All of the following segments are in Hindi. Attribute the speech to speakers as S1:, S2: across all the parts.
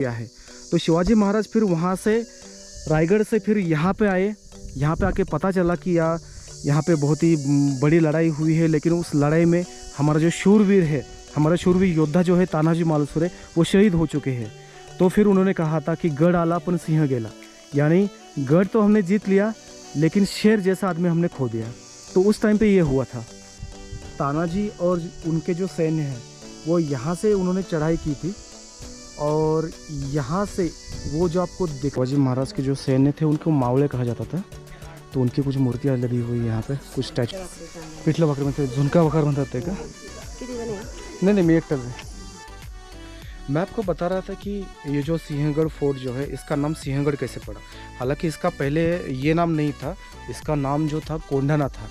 S1: किया है। तो शिवाजी महाराज फिर वहाँ से रायगढ़ से फिर यहाँ पे आए। यहाँ पे आके पता चला कि यहाँ पे बहुत ही बड़ी लड़ाई हुई है, लेकिन उस लड़ाई में हमारा जो शूरवीर है, हमारा शूरवीर योद्धा जो है तानाजी मालुसरे, वो शहीद हो चुके हैं। तो फिर उन्होंने कहा था कि गढ़ आला पण सिंह गेला, यानी गढ़ तो हमने जीत लिया लेकिन शेर जैसा आदमी हमने खो दिया। तो उस टाइम पे ये हुआ था। तानाजी और उनके जो सैन्य हैं वो यहाँ से उन्होंने चढ़ाई की थी, और यहाँ से वो जो आपको शिवाजी महाराज के जो सैन्य थे उनको मावळे कहा जाता था। तो उनकी कुछ मूर्तियाँ लगी हुई यहाँ पे, कुछ स्टैचू। पिठला वखर म्हणते, झुणका वखर म्हणतात ते का? नहीं, मी एकटाच आहे। मैं आपको बता रहा था कि ये जो सिंहगढ़ फोर्ट जो है, इसका नाम सिंहगढ़ कैसे पड़ा। हालांकि इसका पहले ये नाम नहीं था, इसका नाम जो था कोंढाना था।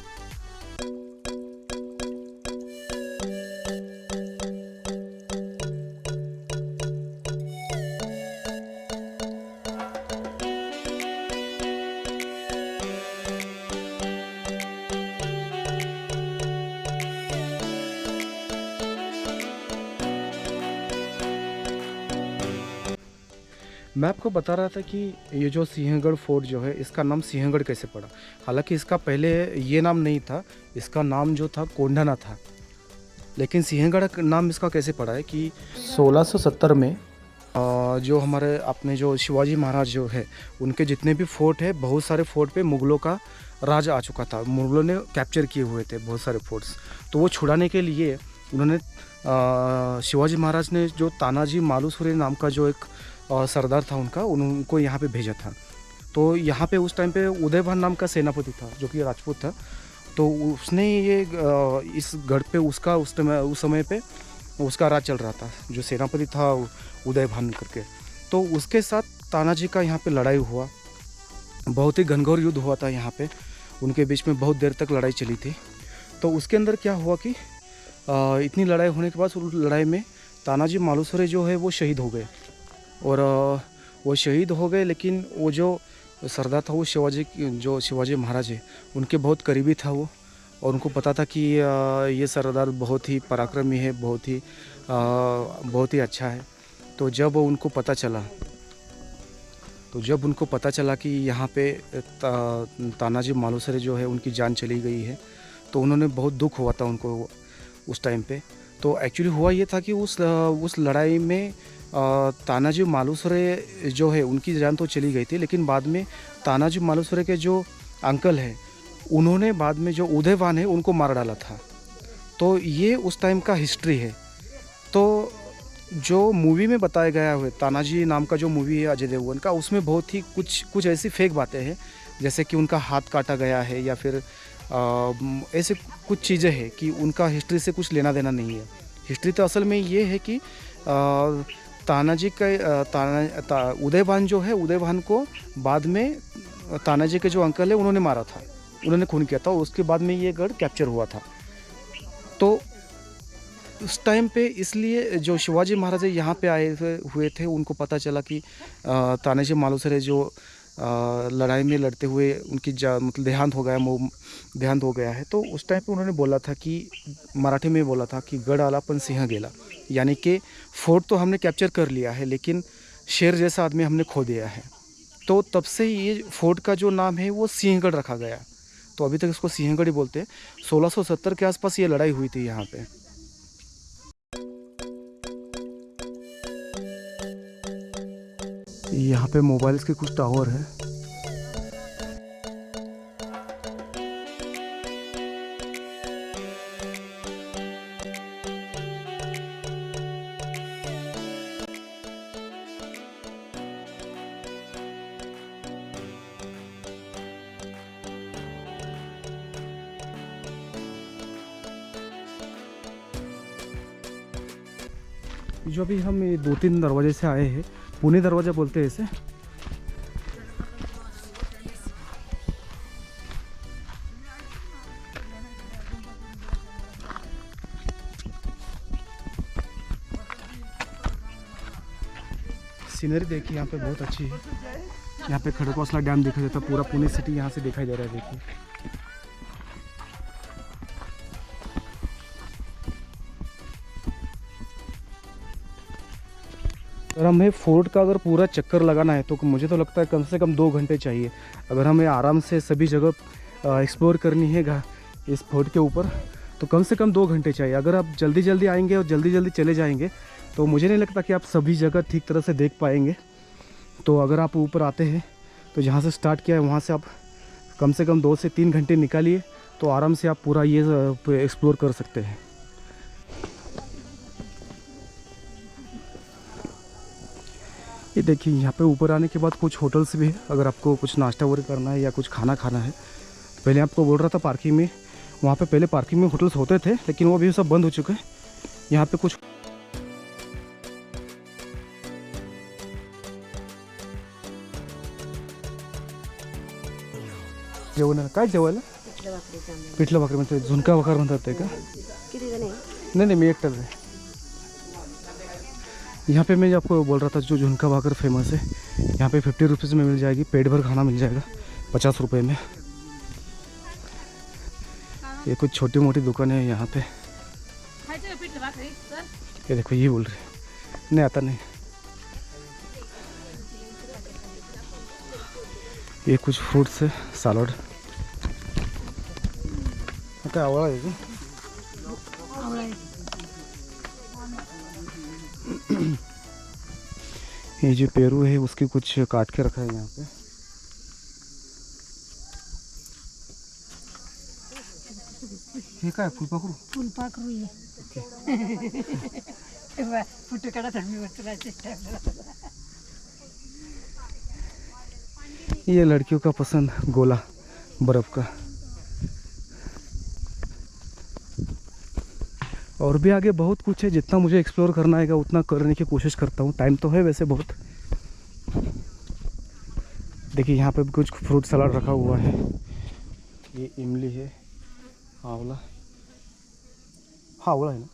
S1: मैं आपको बता रहा था कि ये जो सिंहगढ़ फोर्ट जो है, इसका नाम सिंहगढ़ कैसे पड़ा। हालांकि इसका पहले ये नाम नहीं था, इसका नाम जो था कोंढाना था। लेकिन सिंहगढ़ नाम इसका कैसे पड़ा है कि 1670 में जो हमारे अपने जो शिवाजी महाराज जो है, उनके जितने भी फोर्ट है, बहुत सारे फोर्ट पे मुग़लों का राज आ चुका था। मुग़लों ने कैप्चर किए हुए थे बहुत सारे फोर्ट्स। तो वो छुड़ाने के लिए उन्होंने शिवाजी महाराज ने जो तानाजी मालुसरे नाम का जो एक सरदार था उनको यहाँ पे भेजा था। तो यहाँ पे उस टाइम पे उदयभान नाम का सेनापति था जो कि राजपूत था। तो उसने ये इस गढ़ पे उस समय पे उसका राज चल रहा था, जो सेनापति था उदयभान करके। तो उसके साथ तानाजी का यहाँ पे लड़ाई हुआ, बहुत ही घनघोर युद्ध हुआ था यहाँ पे। उनके बीच में बहुत देर तक लड़ाई चली थी। तो उसके अंदर क्या हुआ कि इतनी लड़ाई होने के बाद उस लड़ाई में तानाजी मालुसरे जो है वो शहीद हो गए। और वो शहीद हो गए, लेकिन वो जो सरदार था वो शिवाजी महाराज है उनके बहुत करीबी था वो। और उनको पता था कि ये सरदार बहुत ही पराक्रमी है, बहुत ही अच्छा है। तो जब उनको पता चला कि यहाँ पे तानाजी मालुसरे जो है उनकी जान चली गई है, तो उन्होंने बहुत दुख हुआ था उनको उस टाइम पे। तो एक्चुअली हुआ ये था कि उस लड़ाई में तानाजी मालुसरे जो है उनकी जान तो चली गई थी, लेकिन बाद में तानाजी मालुसरे के जो अंकल है उन्होंने बाद में जो उदयभान है उनको मार डाला था। तो ये उस टाइम का हिस्ट्री है। तो जो मूवी में बताया गया है, तानाजी नाम का जो मूवी है अजय देवगन का, उसमें बहुत ही कुछ ऐसी फेक बातें हैं, जैसे कि उनका हाथ काटा गया है या फिर ऐसे कुछ चीज़ें हैं कि उनका हिस्ट्री से कुछ लेना देना नहीं है। हिस्ट्री तो असल में ये है कि तानाजी का उदयभान जो है, उदयभान को बाद में तानाजी के जो अंकल है उन्होंने मारा था, उन्होंने खून किया था। उसके बाद में ये गढ़ कैप्चर हुआ था। तो उस टाइम पे इसलिए जो शिवाजी महाराज यहाँ पे आए हुए थे, उनको पता चला कि तानाजी मालुसरे जो लड़ाई में लड़ते हुए उनकी मतलब देहांत हो गया है। तो उस टाइम पे उन्होंने बोला था कि मराठी में बोला था कि गढ़ आला पण सिंह गेला, यानी कि फोर्ट तो हमने कैप्चर कर लिया है लेकिन शेर जैसा आदमी हमने खो दिया है। तो तब से ये फोर्ट का जो नाम है वो सिंहगढ़ रखा गया। तो अभी तक इसको सिंहगढ़ ही बोलते हैं। 1670 के आसपास ये लड़ाई हुई थी यहाँ पे। यहाँ पे मोबाइल्स के कुछ टावर है। जो अभी हम ये 2-3 दरवाजे से आए हैं, पुणे दरवाज़ा बोलते हैं इसे। सीनरी देखिए यहाँ पे बहुत अच्छी है। यहाँ पे खड़कवासला डैम दिखाई देता है, पूरा पुणे सिटी यहाँ से दिखाई दे रहा है। देखिए अगर हमें फोर्ट का अगर पूरा चक्कर लगाना है तो मुझे तो लगता है कम से कम 2 घंटे चाहिए। अगर हमें आराम से सभी जगह एक्सप्लोर करनी है इस फोर्ट के ऊपर तो कम से कम 2 घंटे चाहिए। अगर आप जल्दी जल्दी आएंगे और जल्दी जल्दी चले जाएंगे तो मुझे नहीं लगता कि आप सभी जगह ठीक तरह से देख पाएंगे। तो अगर आप ऊपर आते हैं तो जहाँ से स्टार्ट किया है वहाँ से आप कम से कम 2 से 3 घंटे निकालिए तो आराम से आप पूरा ये एक्सप्लोर कर सकते हैं। ये देखिए यहाँ पे ऊपर आने के बाद कुछ होटल्स भी है। अगर आपको कुछ नाश्ता वगैरह करना है या कुछ खाना खाना है, पहले आपको बोल रहा था पार्किंग में, वहाँ पे पहले पार्किंग में होटल्स होते थे लेकिन वो भी सब बंद हो चुके हैं। यहाँ पे कुछ जेवण काय जेवायला पिठलं भाकरी म्हणते, झुणका भाकर म्हणतात ते का? नहीं नहीं, मैं एकटाच है। यहाँ पे मैं आपको बोल रहा था जो झुनका भाकर फेमस है, यहाँ पे 50 रुपीज़ में मिल जाएगी, पेट भर खाना मिल जाएगा 50 रुपये में। ये कुछ छोटी मोटी दुकान है यहाँ पे। ये देखो ये बोल रहे नहीं आता नहीं। ये कुछ फ्रूट्स है, सलाद। क्या आवड़ा है क्या? ये जो पेरू है उसकी कुछ काट के रखा है यहाँ पे। हे काय फुलपाखरू?
S2: फुलपाखरू फोटो काढा तर मी
S1: ये लड़कियों का पसंद गोला बर्फ़ का। और भी आगे बहुत कुछ है, जितना मुझे एक्सप्लोर करना है उतना करने की कोशिश करता हूँ। टाइम तो है वैसे बहुत। देखिए यहाँ पे भी कुछ फ्रूट सलाद रखा हुआ है। ये इमली है, आंवला, हाँ आंवला है ना।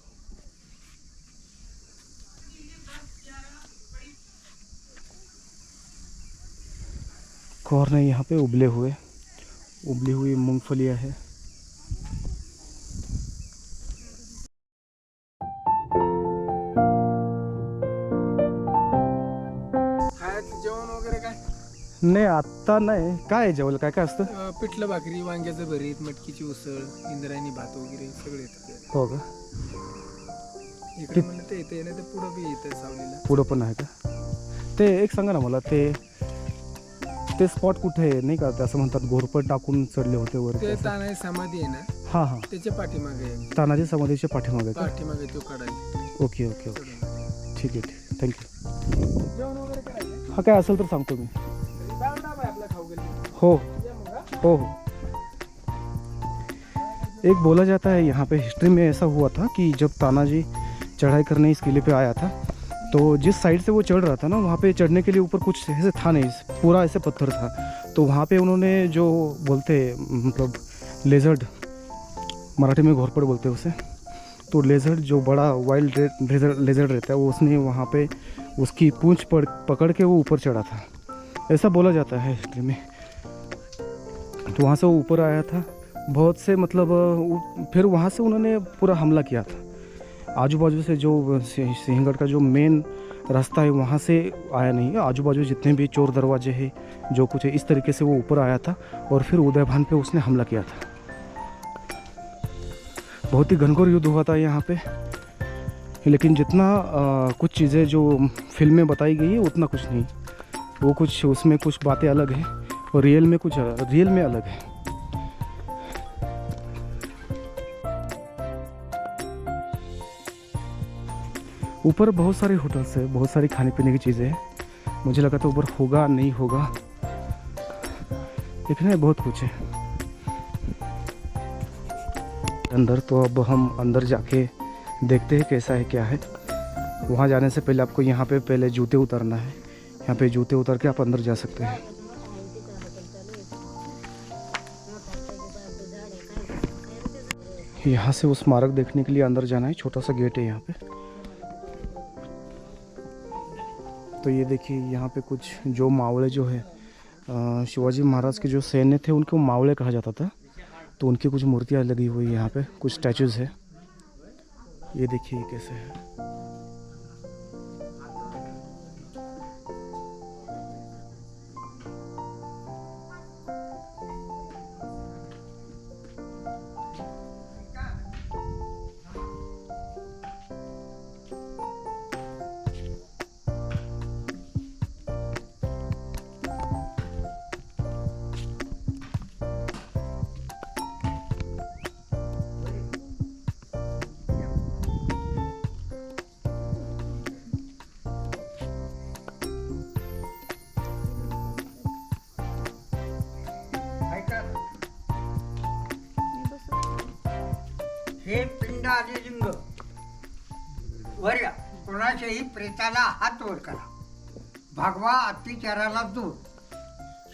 S1: कॉर्न है यहाँ पे, उबली हुई मूंगफलियाँ है।
S3: जेवण वगैरे काय?
S1: नाही आता नाही। काय जेवलं काय काय असतं?
S3: पिठलं भाकरी, वांग्याचं भरीत, मटकीची उसळ, इंद्रायणी भात वगैरे सगळे येतात।
S1: हो का?
S3: इकडे म्हणलं ते येते ना, ते पुढं बी येतं सावलीला।
S1: पुढं पण आहे का? ते एक सांगा ना मला, ते स्पॉट कुठे आहे नाही का? ते असं म्हणतात घोरपड टाकून चढले होते वर।
S3: ते तानाजी समाधी आहे ना,
S1: हां हां,
S3: त्याच्या पाठीमागे आहे।
S1: तानाजी समाधीच्या पाठीमागे का?
S3: पाठीमागे तो कडाली।
S1: ओके ओके ओके, ठीक आहे ठीक, थँक्यू।
S3: जेवण वगैरे करायचं?
S1: हा काय असेल तर सांगतो मी।
S3: आपला खाऊ गेली
S1: हो हो हो। एक बोला जाता है यहाँ पे हिस्ट्री में ऐसा हुआ था कि जब तानाजी चढ़ाई करने इस किले पे आया था तो जिस साइड से वो चढ़ रहा था ना, वहाँ पे चढ़ने के लिए ऊपर कुछ ऐसे था नहीं, पूरा ऐसे पत्थर था। तो वहाँ पे उन्होंने जो बोलते मतलब लेजर्ड, मराठी में घोरपड़ बोलते हैं उसे, तो लेजर्ड जो बड़ा वाइल्ड लेजर्ड रहता है वो उसने वहाँ पे उसकी पूंछ पकड़ के वो ऊपर चढ़ा था, ऐसा बोला जाता है हिस्ट्री में। तो वहाँ से वो ऊपर आया था बहुत से, मतलब फिर वहाँ से उन्होंने पूरा हमला किया था। आजू बाजू से जो सिंहगढ़ का जो मेन रास्ता है वहाँ से आया नहीं है, आजू बाजू जितने भी चोर दरवाजे हैं जो कुछ है, इस तरीके से वो ऊपर आया था और फिर उदयभान पे उसने हमला किया था। बहुत ही घनघोर युद्ध हुआ था यहाँ पे, लेकिन जितना कुछ चीज़ें जो फिल्म में बताई गई है उतना कुछ नहीं। वो कुछ उसमें कुछ बातें अलग हैं और रियल में अलग है। ऊपर बहुत सारे होटल्स है, बहुत सारी खाने पीने की चीज़ें हैं। मुझे लगा था ऊपर होगा नहीं होगा, लेकिन है बहुत कुछ है अंदर। तो अब हम अंदर जाके देखते हैं कैसा है क्या है। वहाँ जाने से पहले आपको यहाँ पे पहले जूते उतारना है। यहाँ पे जूते उतार के आप अंदर जा सकते हैं। यहाँ से उस स्मारक देखने के लिए अंदर जाना है, छोटा सा गेट है यहाँ पे। तो ये देखिए यहाँ पे कुछ जो मावड़े जो है शिवाजी महाराज के जो सैन्य थे उनको मावड़े कहा जाता था, तो उनकी कुछ मूर्तियाँ लगी हुई यहाँ पे, कुछ स्टैचूज़ है। ये देखिए कैसे है।
S4: हे पिंड आणि लिंग वर या. कोणाच्याही प्रेताला हात वर करा. भागवा अत्याचाराला दूर.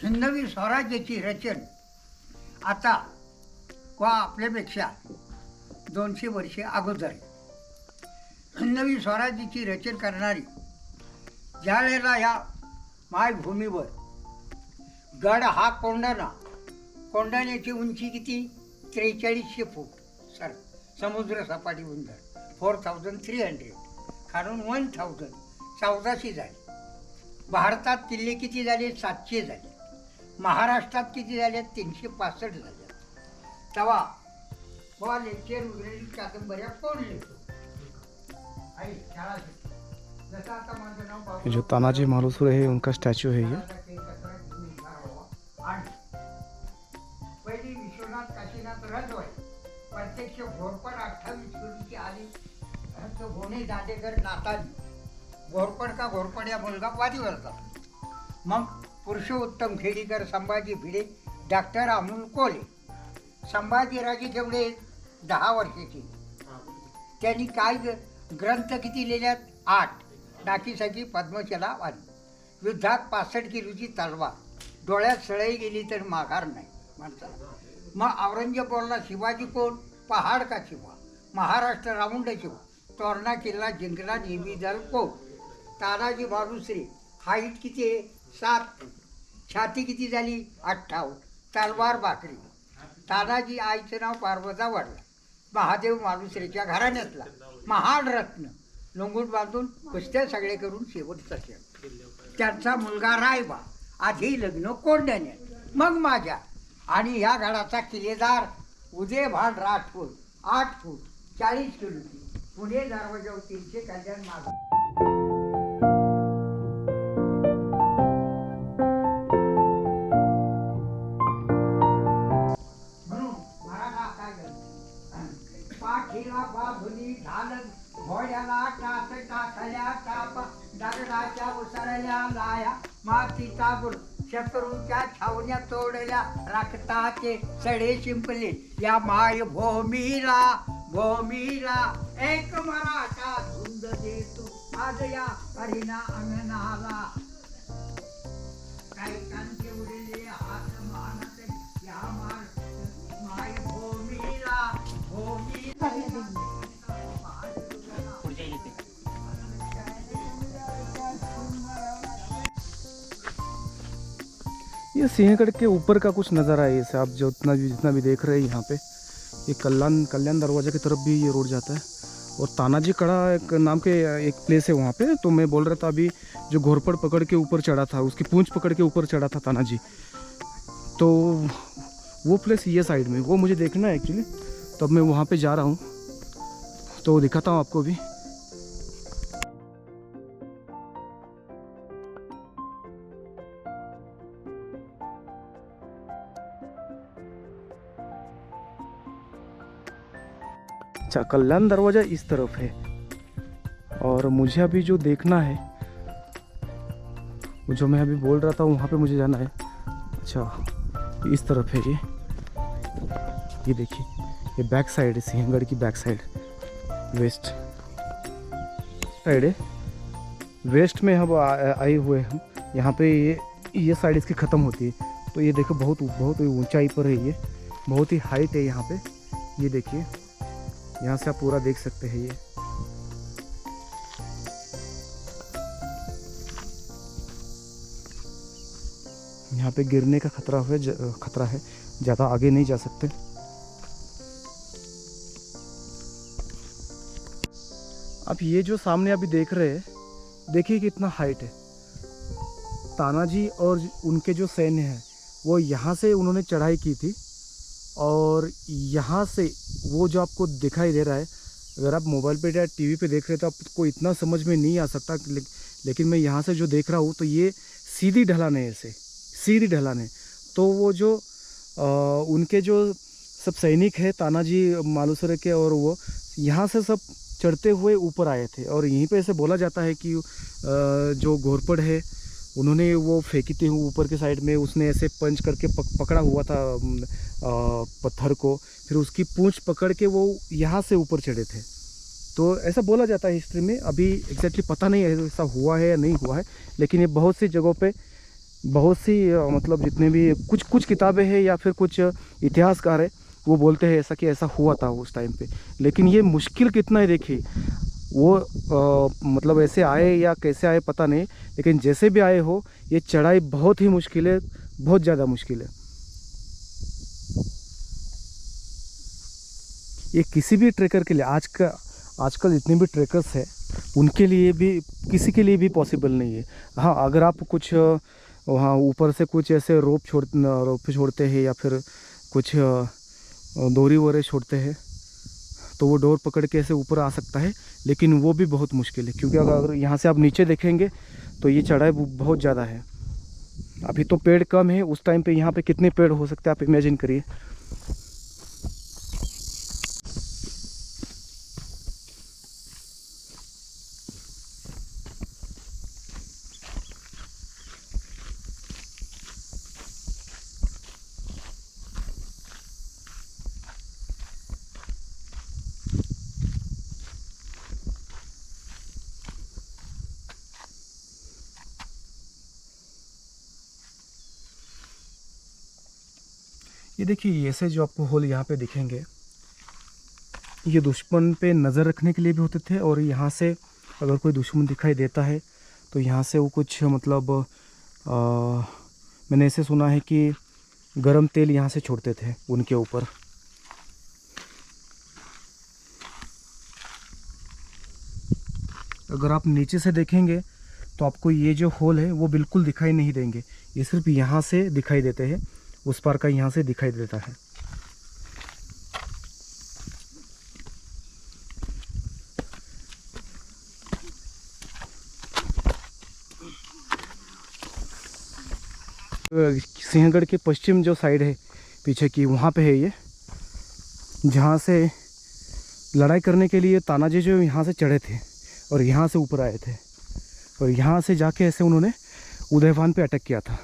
S4: हिंदवी स्वराज्याची रचन आता वा आपल्यापेक्षा 200 वर्षे अगोदर हिंदवी स्वराज्याची रचना करणारी ज्या वेळेला या मायभूमीवर गड हा कोंडाणा. कोंडाण्याची उंची किती? 4300 फूट सर. समुद्र सपाटी उंदर 4300. खालून 1000 1400 झाले. भारतात किल्ले किती झाले? 700 झाले. महाराष्ट्रात किती झाले? 365 झाले. तेव्हा वा लेक्चर उघडलेली कादंबऱ्या कोण लिहितो? आई शाळा शिकतो. जसं आता माझं नाव
S1: ये जो तानाजी मालुसरे है उनका स्टैचू है ये.
S4: आणि पहिली विश्वनाथ काशीनाथ रजवाई प्रत्यक्ष घोरपड 28 पूर्वीची आली. तो गोणे दांडेकर नाताजी घोरपड का घोरपड या मुलगा वादीवरचा. मग पुरुषोत्तम खेडीकर, संभाजी भिडे, डॉक्टर अमोल कोले. संभाजीराजे तेवढे 10 वर्षाचे. त्यांनी काय ग्रंथ किती लिहिल्यात? 8. डाकीसाठी पद्मशला वाली. युद्धात 65 किलोची तलवार. डोळ्यात सळई गेली तर माघार नाही माणसाला. मग औरंगजेब बोलला शिवाजी कोण? पहाड का शिवा. महाराष्ट्र राऊंड शिवा. तोरणा किल्ला जिंकला नेहमी दल कोण? तानाजी मालुसरे. हाईट किती आहे? 7 फूट. छाती किती झाली? 58. तलवार भाकरी. तानाजी आईचं नाव पार्वता वाढला. महादेव मालुसरेच्या घराण्यातला महान रत्न. लोंगून बांधून कुस्त्या सगळे करून शेवटचा शेवट. त्यांचा मुलगा रायबा. आधी लग्न कोंडाने, मग माझ्या. आणि ह्या गडाचा किल्लेदार उदयभान राठोड. 8 फूट 40 किलोची. पुणे दरवाजावर 300 कल्याण माग. म्हणून मराठा काय करतो? पाठीला बाभुली ढालत घोड्याला टाच टाकल्या टाप. दगडाच्या उसळल्या लाया मातीचा बुड. शत्रूच्या छावण्या तोडल्या रक्ताचे सडे शिंपले. या मायभूमीला भूमीला एक मराठा धुंद देतो आज या हरिणा अंगणाला. काही कांती उडले हात मानते या मायभूमीला भूमीला.
S1: ये सिंहगढ़ के ऊपर का कुछ नज़ारा है इसे आप जो जितना भी देख रहे हैं यहाँ पे. ये कल्याण दरवाजा की तरफ भी ये रोड जाता है. और तानाजी कड़ा एक नाम के एक प्लेस है वहाँ पे. तो मैं बोल रहा था अभी जो घोरपड़ पकड़ के ऊपर चढ़ा था, उसकी पूंछ पकड़ के ऊपर चढ़ा था तानाजी, तो वो प्लेस ये साइड में वो मुझे देखना है एक्चुअली. तो अब मैं वहाँ पे जा रहा हूँ तो दिखाता हूँ आपको भी. अच्छा, कल्याण दरवाज़ा इस तरफ है. और मुझे अभी जो देखना है, जो मैं अभी बोल रहा था वहाँ पे मुझे जाना है. अच्छा, इस तरफ है ये देखिए, ये बैक साइड है सिंहगढ़ की. बैक साइड वेस्ट साइड है. वेस्ट में हम आए हुए हम. यहाँ पे ये साइड इसकी ख़त्म होती है. तो ये देखो बहुत ऊंचाई पर है ये. बहुत ही हाइट है यहाँ पे. ये देखिए, यहाँ से आप पूरा देख सकते हैं ये. यहाँ पे गिरने का खतरा है. ज़्यादा आगे नहीं जा सकते. अब ये जो सामने अभी देख रहे हैं, देखिए कितना हाइट है. तानाजी और उनके जो सैन्य हैं वो यहाँ से उन्होंने चढ़ाई की थी. और यहाँ से वो जो आपको दिखाई दे रहा है, अगर आप मोबाइल पे या टीवी पे देख रहे तो आपको इतना समझ में नहीं आ सकता. लेकिन मैं यहाँ से जो देख रहा हूँ तो ये सीधी ढलान है. ऐसे सीधी ढलान है. तो वो जो उनके जो सब सैनिक हैं तानाजी मालुसरे के, और वो यहाँ से सब चढ़ते हुए ऊपर आए थे. और यहीं पे ऐसे बोला जाता है कि जो घोरपड़ है उन्होंने वो फेंकी थी ऊपर के साइड में, उसने ऐसे पंच करके पकड़ा हुआ था पत्थर को, फिर उसकी पूंछ पकड़ के वो यहाँ से ऊपर चढ़े थे। तो ऐसा बोला जाता है हिस्ट्री में, अभी एग्जैक्टली पता नहीं है ऐसा हुआ है या नहीं हुआ है, लेकिन ये बहुत सी जगहों पे, बहुत सी मतलब जितने भी कुछ किताबें हैं या फिर कुछ इतिहासकार है वो बोलते हैं ऐसा कि ऐसा हुआ था उस टाइम पे। लेकिन ये मुश्किल कितना है देखिए, वो मतलब ऐसे आए या कैसे आए पता नहीं, लेकिन जैसे भी आए हो ये चढ़ाई बहुत ही मुश्किल है, बहुत ज़्यादा मुश्किल है। ये किसी भी ट्रेकर के लिए आजकल जितने भी ट्रेकर्स हैं उनके लिए भी, किसी के लिए भी पॉसिबल नहीं है। हाँ, अगर आप कुछ वहाँ ऊपर से कुछ ऐसे रोप छोड़ते हैं या फिर कुछ डोरी वगैरह छोड़ते हैं तो वो डोर पकड़ के ऐसे ऊपर आ सकता है, लेकिन वो भी बहुत मुश्किल है, क्योंकि अगर यहाँ से आप नीचे देखेंगे तो ये चढ़ाई बहुत ज़्यादा है। अभी तो पेड़ कम है, उस टाइम पे यहाँ पे कितने पेड़ हो सकते हैं आप इमेजिन करिए। ये देखिए, ऐसे जो आपको होल यहाँ पे दिखेंगे, ये दुश्मन पे नज़र रखने के लिए भी होते थे, और यहाँ से अगर कोई दुश्मन दिखाई देता है तो यहाँ से वो कुछ मतलब मैंने ऐसे सुना है कि गरम तेल यहाँ से छोड़ते थे उनके ऊपर। अगर आप नीचे से देखेंगे तो आपको ये जो होल है वो बिल्कुल दिखाई नहीं देंगे, ये सिर्फ यहाँ से दिखाई देते हैं, उस पार का यहाँ से दिखाई देता है। सिंहगढ़ के पश्चिम जो साइड है पीछे की, वहाँ पे है ये, जहाँ से लड़ाई करने के लिए तानाजी जो यहाँ से चढ़े थे और यहाँ से ऊपर आए थे, और यहाँ से जाके ऐसे उन्होंने उदयभान पे अटैक किया था।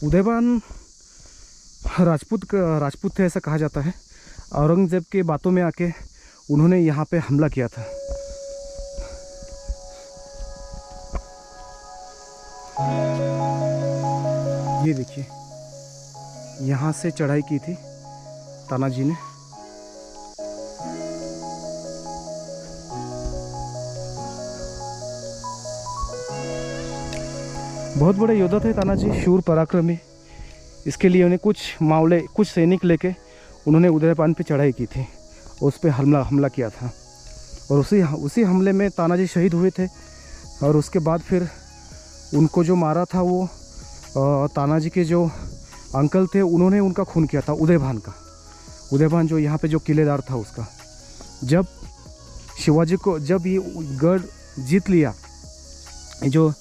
S1: उदयभान राजपूत थे ऐसा कहा जाता है। औरंगजेब के बातों में आके उन्होंने यहाँ पे हमला किया था। ये देखिए, यहाँ से चढ़ाई की थी तानाजी ने। बहुत बड़े योद्धा थे तानाजी, शूर पराक्रमी। इसके लिए उन्हें कुछ सैनिक लेके उन्होंने उदयपान पे चढ़ाई की थी, उस पर हमला किया था, और उसी हमले में तानाजी शहीद हुए थे। और उसके बाद फिर उनको जो मारा था वो तानाजी के जो अंकल थे, उन्होंने उनका खून किया था, उदयभान जो यहाँ पे जो किलेदार था उसका। जब शिवाजी को, जब ये गढ़ जीत लिया, जो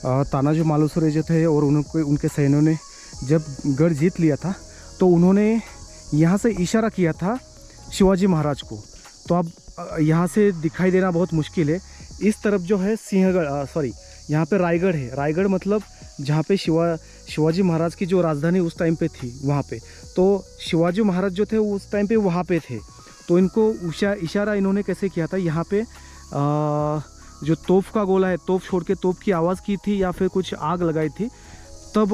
S1: तानाजी मालुसरे जो थे और उनके सैनिकों ने जब गढ़ जीत लिया था, तो उन्होंने यहाँ से इशारा किया था शिवाजी महाराज को। तो अब यहाँ से दिखाई देना बहुत मुश्किल है। इस तरफ जो है सिंहगढ़, यहाँ पे रायगढ़ है। रायगढ़ मतलब जहाँ पे शिवाजी महाराज की जो राजधानी उस टाइम पे थी, वहाँ पे। तो शिवाजी महाराज जो थे उस टाइम पे वहाँ पे थे। तो इनको इशारा इन्होंने कैसे किया था, यहाँ पे जो तोप का गोला है, तोप छोड़ के तोप की आवाज़ की थी या फिर कुछ आग लगाई थी। तब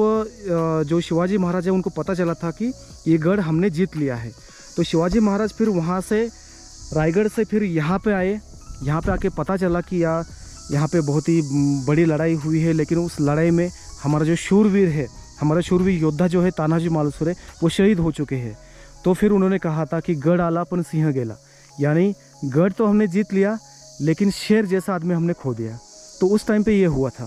S1: जो शिवाजी महाराज है उनको पता चला था कि ये गढ़ हमने जीत लिया है। तो शिवाजी महाराज फिर वहाँ से रायगढ़ से फिर यहाँ पे आए। यहाँ पे आके पता चला कि यहाँ पे बहुत ही बड़ी लड़ाई हुई है, लेकिन उस लड़ाई में हमारा जो शूरवीर है, हमारा शूरवीर योद्धा जो है तानाजी मालुसरे, वो शहीद हो चुके हैं। तो फिर उन्होंने कहा था कि गढ़ आला पण सिंह गेला, यानी गढ़ तो हमने जीत लिया लेकिन शेर जैसा आदमी हमने खो दिया। तो उस टाइम पे ये हुआ था।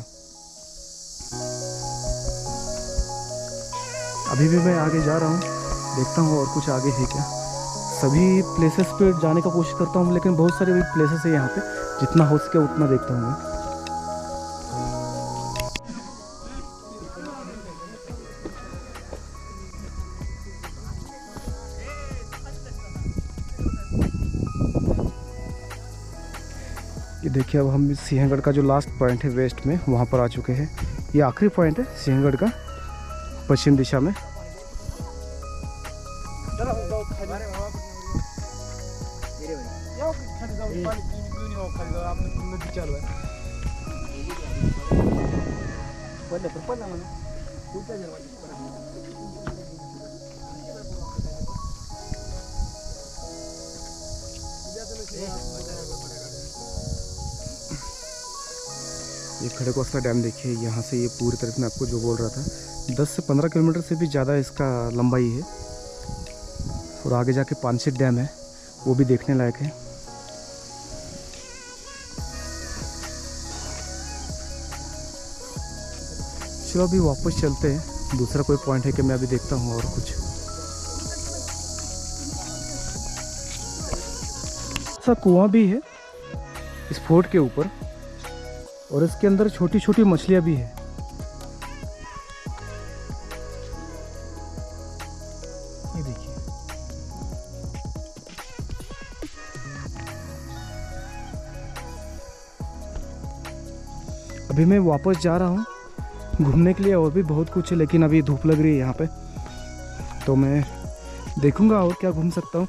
S1: अभी भी मैं आगे जा रहा हूँ, देखता हूँ और कुछ आगे है क्या। सभी प्लेसेस पे जाने का कोशिश करता हूँ, लेकिन बहुत सारे प्लेसेस है यहाँ पे, जितना हो सके उतना देखता हूँ मैं। देखिए अब हम सिंहगढ़ का जो लास्ट पॉइंट है वेस्ट में, वहाँ पर आ चुके हैं। ये आखिरी पॉइंट है सिंहगढ़ का पश्चिम दिशा में। ये खड़गवासला डैम देखिए, यहाँ से ये पूरी तरह से मैं आपको जो बोल रहा था 10 से 15 किलोमीटर से भी ज़्यादा इसका लंबाई है। और आगे जाके पानसेट डैम है, वो भी देखने लायक है। चलो अभी वापस चलते हैं, दूसरा कोई पॉइंट है कि मैं अभी देखता हूँ और कुछ। सा कुआं भी है इस फोर्ट के ऊपर, और इसके अंदर छोटी छोटी मछलियां भी है। ये देखिए, अभी मैं वापस जा रहा हूँ घूमने के लिए, और भी बहुत कुछ है, लेकिन अभी धूप लग रही है यहाँ पे, तो मैं देखूंगा और क्या घूम सकता हूँ।